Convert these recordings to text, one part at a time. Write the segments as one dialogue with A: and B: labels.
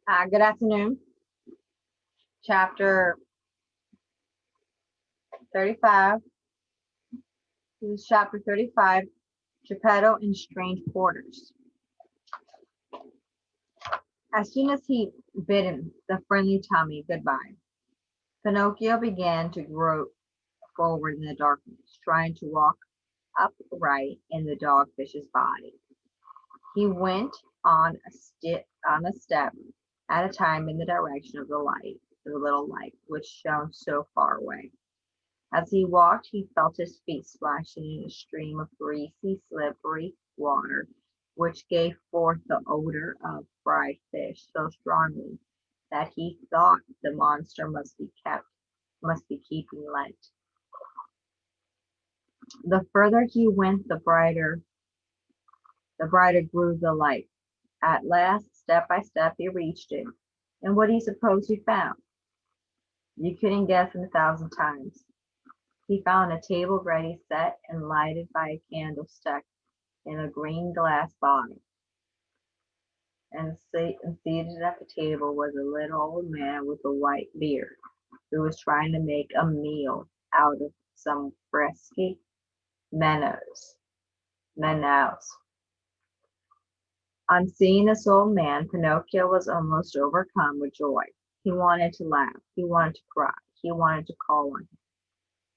A: Good afternoon. Chapter 35. This is chapter 35, Gepetto in Strange Quarters. As soon as he bidden the friendly Tommy goodbye, Pinocchio began to grope forward in the darkness, trying to walk upright in the dogfish's body. He went on a step at a time in the direction of the little light, which shone so far away. As he walked, he felt his feet splashing in a stream of greasy, slippery water, which gave forth the odor of fried fish so strongly that he thought the monster must be keeping Lent. The further he went, the brighter grew the light. At last, step by step, he reached it. And what do you suppose he found? You couldn't guess in 1,000 times. He found a table ready set and lighted by a candle stuck in a green glass bottle. And seated at the table was a little old man with a white beard, who was trying to make a meal out of some frisky minnows. On seeing this old man, Pinocchio was almost overcome with joy. He wanted to laugh, he wanted to cry, he wanted to call on him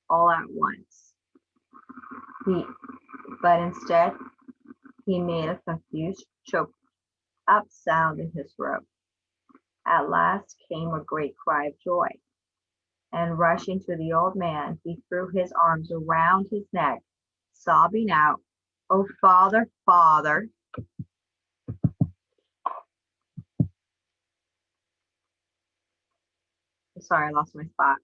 A: all at once. He, but instead, he made a confused choke up sound in his throat. At last came a great cry of joy, and rushing to the old man, he threw his arms around his neck, sobbing out, "Oh, father, father!" Sorry, I lost my spot.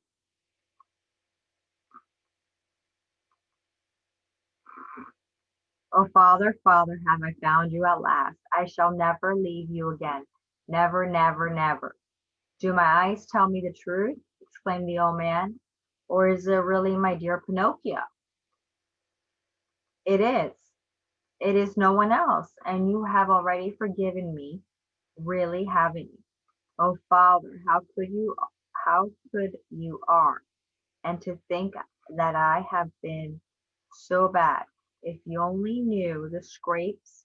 A: "Oh, father, father, have I found you at last? I shall never leave you again. Never, never, never." "Do my eyes tell me the truth?" exclaimed the old man. "Or is it really my dear Pinocchio?" "It is. It is no one else, and you have already forgiven me, really, haven't you? Oh, father, how could you are? And to think that I have been so bad. If you only knew the scrapes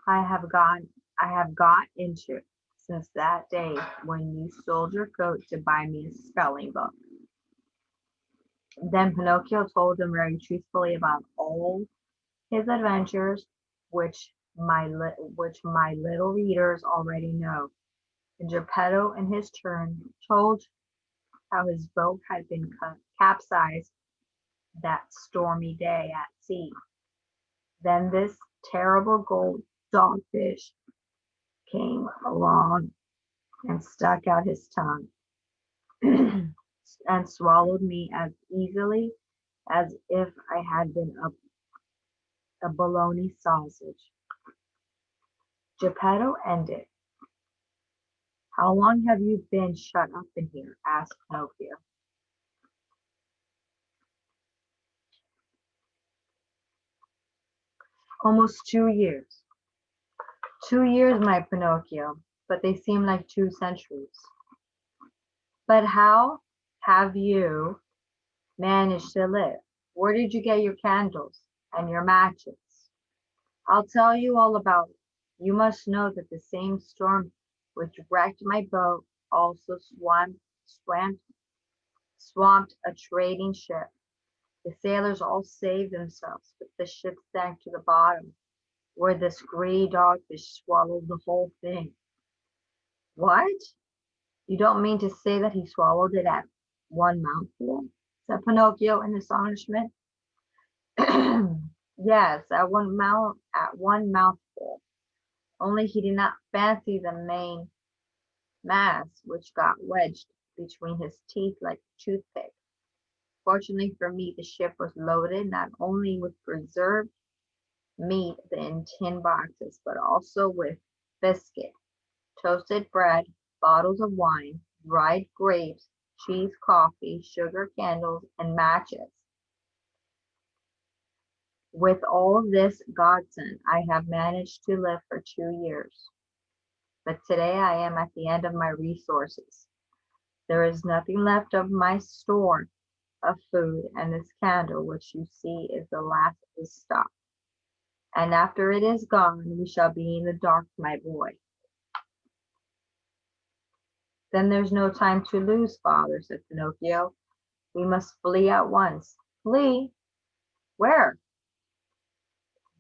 A: I have got into since that day when you sold your coat to buy me a spelling book." Then Pinocchio told him very truthfully about all his adventures, which my little readers already know. And Geppetto, in his turn, told how his boat had been capsized that stormy day at sea. Then this terrible gold dogfish came along and stuck out his tongue and swallowed me as easily as if I had been a bologna sausage. Geppetto ended. "How long have you been shut up in here?" asked Pinocchio. "Almost 2 years." "2 years, my Pinocchio, but they seem like 2 centuries." "But how have you managed to live? Where did you get your candles and your matches?" "I'll tell you all about it. You must know that the same storm which wrecked my boat also swamped a trading ship. The sailors all saved themselves, but the ship sank to the bottom, where this greedy dogfish swallowed the whole thing." "What? You don't mean to say that he swallowed it at one mouthful?" said Pinocchio in astonishment. "Yes, at one mouthful. Only he did not fancy the main mass, which got wedged between his teeth like a toothpick. Fortunately for me, the ship was loaded not only with preserved meat in tin boxes, but also with biscuit, toasted bread, bottles of wine, dried grapes, cheese, coffee, sugar, candles, and matches. With all this godsend, I have managed to live for 2 years." but today I am at the end of my resources. There is nothing left of my store of food, and this candle, which you see, is the last of the stock. And after it is gone, we shall be in the dark, my boy. Then there's no time to lose, father, said Pinocchio. We must flee at once. Flee? Where?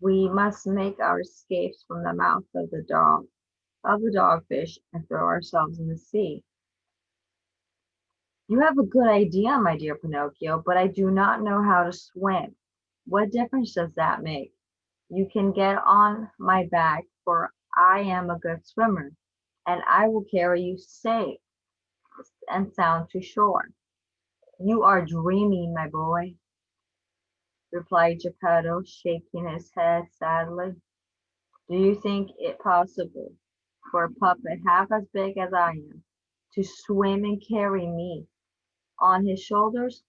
A: We must make our escapes from the mouth of the dogfish, and throw ourselves in the sea. You have a good idea, my dear Pinocchio, but I do not know how to swim. What difference does that make? You can get on my back, for I am a good swimmer, and I will carry you safe and sound to shore. You are dreaming, my boy, replied Geppetto, shaking his head sadly. Do you think it possible for a puppet half as big as I am to swim and carry me on his shoulders?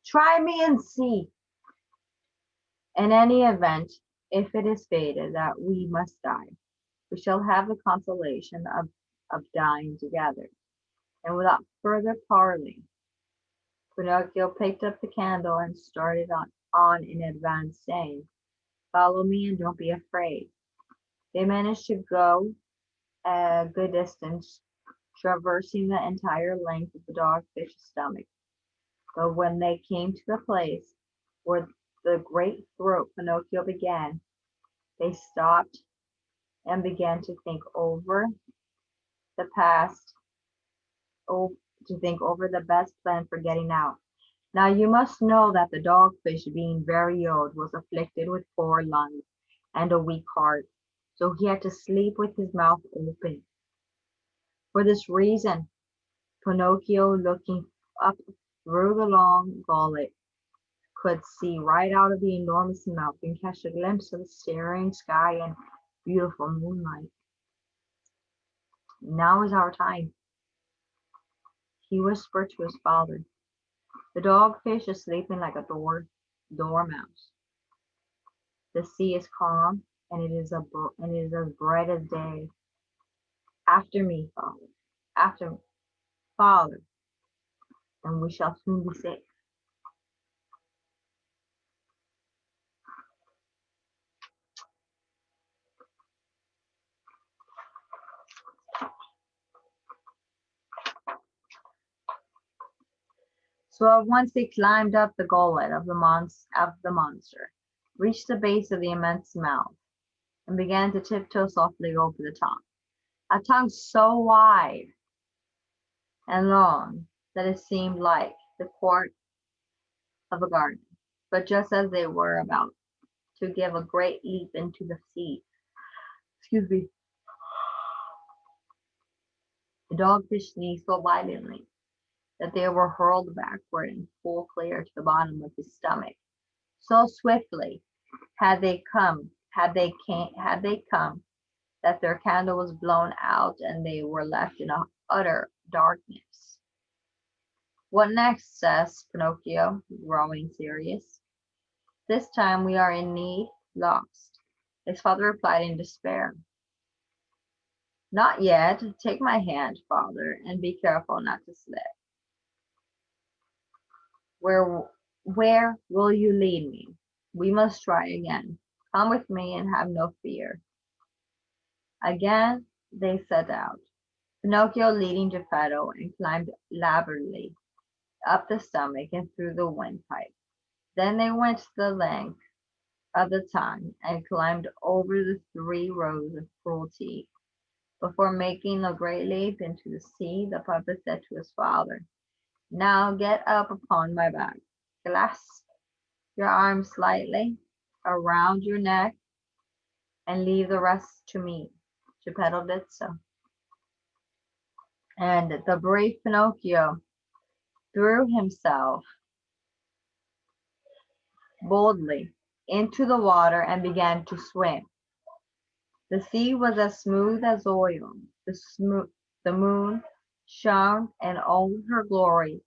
A: Try me and see. In any event, if it is fated that we must die, we shall have the consolation of dying together. And without further parley, Pinocchio picked up the candle and started on in advance, saying, Follow me and don't be afraid. They managed to go a good distance, traversing the entire length of the dogfish's stomach. But when they came to the place where the great throat Pinocchio began, they stopped and began to think over the past, to think over the best plan for getting out. Now you must know that the dogfish, being very old, was afflicted with poor lungs and a weak heart, so he had to sleep with his mouth open. For this reason, Pinocchio, looking up through the long gullet, could see right out of the enormous mouth and catch a glimpse of the staring sky and beautiful moonlight. Now is our time, he whispered to his father. The dogfish is sleeping like a dormouse. The sea is calm, and it is as bright as day. After me, father. After me, father, and we shall soon be safe. So at once they climbed up the gullet of the monster, reached the base of the immense mouth, and began to tiptoe softly over the tongue. A tongue so wide and long that it seemed like the court of a garden. But just as they were about to give a great leap into the sea, excuse me, the dogfish sneezed so violently that they were hurled backward and full clear to the bottom of his stomach. So swiftly had they come, that their candle was blown out and they were left in a utter darkness. What next? Says Pinocchio, growing serious. This time we are in need, lost. His father replied in despair. Not yet. Take my hand, father, and be careful not to slip. Where will you lead me? We must try again. Come with me and have no fear. Again they set out, Pinocchio leading Gepetto, and climbed laboriously up the stomach and through the windpipe. Then they went the length of the tongue and climbed over the 3 rows of cruel teeth. Before making a great leap into the sea, the puppet said to his father, Now get up upon my back. Clasp your arms slightly around your neck and leave the rest to me. Geppetto did so. And the brave Pinocchio threw himself boldly into the water and began to swim. The sea was as smooth as oil. The moon shone in all her glory,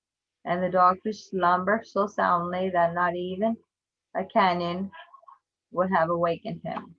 A: and the dogfish slumbered so soundly that not even a cannon would have awakened him.